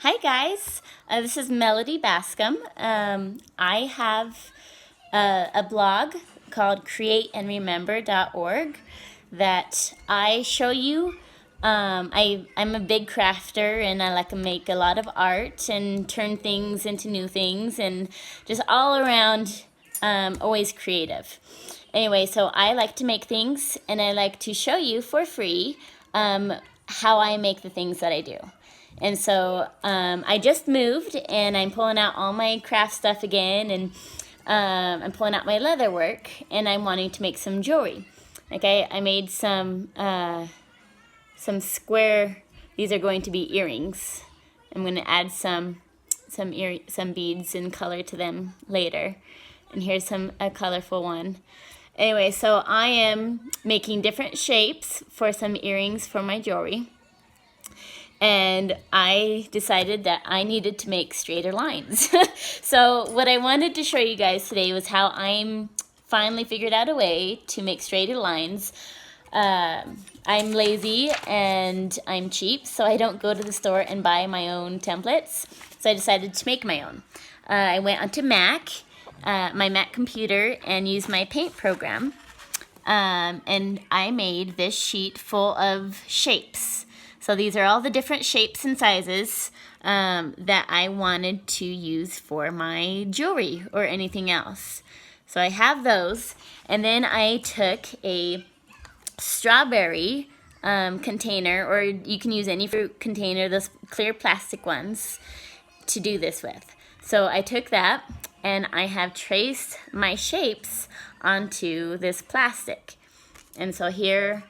Hi guys, this is Melody Bascom. I have a blog called createandremember.org that I show you. I'm a big crafter and I like to make a lot of art and turn things into new things and just all around always creative. Anyway, so I like to make things and I like to show you for free how I make the things that I do. And so I just moved and I'm pulling out all my craft stuff again, and I'm pulling out my leather work and I'm wanting to make some jewelry. Okay, I made some square, these are going to be earrings. I'm going to add some beads and color to them later. And here's a colorful one. Anyway, so I am making different shapes for some earrings for my jewelry. And I decided that I needed to make straighter lines. So what I wanted to show you guys today was how I'm finally figured out a way to make straighter lines. I'm lazy and I'm cheap, so I don't go to the store and buy my own templates. So I decided to make my own. I went onto my Mac computer, and used my paint program. And I made this sheet full of shapes. So these are all the different shapes and sizes that I wanted to use for my jewelry or anything else. So I have those, and then I took a strawberry container, or you can use any fruit container, those clear plastic ones, to do this with. So I took that and I have traced my shapes onto this plastic. And so here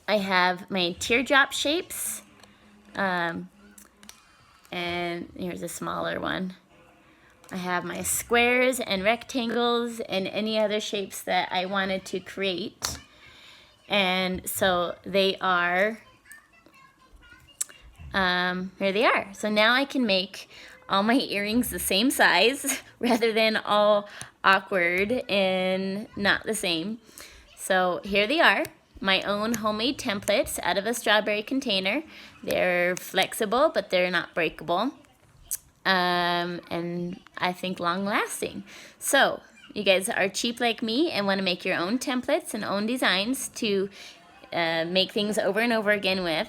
I have my teardrop shapes, and here's a smaller one. I have my squares and rectangles and any other shapes that I wanted to create. And so they are, here they are. So now I can make all my earrings the same size rather than all awkward and not the same. So here they are. My own homemade templates out of a strawberry container. They're flexible, but they're not breakable. And I think long lasting. So you guys are cheap like me and want to make your own templates and own designs to make things over and over again with.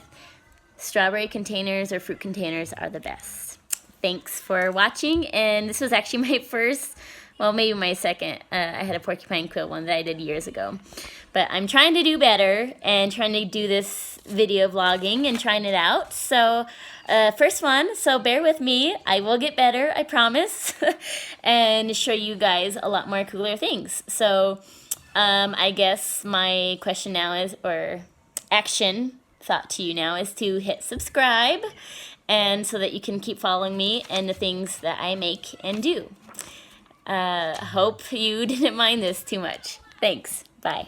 Strawberry containers or fruit containers are the best. Thanks for watching, and this was actually my first, well, maybe my second. I had a porcupine quill one that I did years ago. But I'm trying to do better and trying to do this video vlogging and trying it out. So first one, so bear with me. I will get better, I promise, and show you guys a lot more cooler things. So I guess my question now is, or action thought to you now, is to hit subscribe, and so that you can keep following me and the things that I make and do. Hope you didn't mind this too much. Thanks. Bye.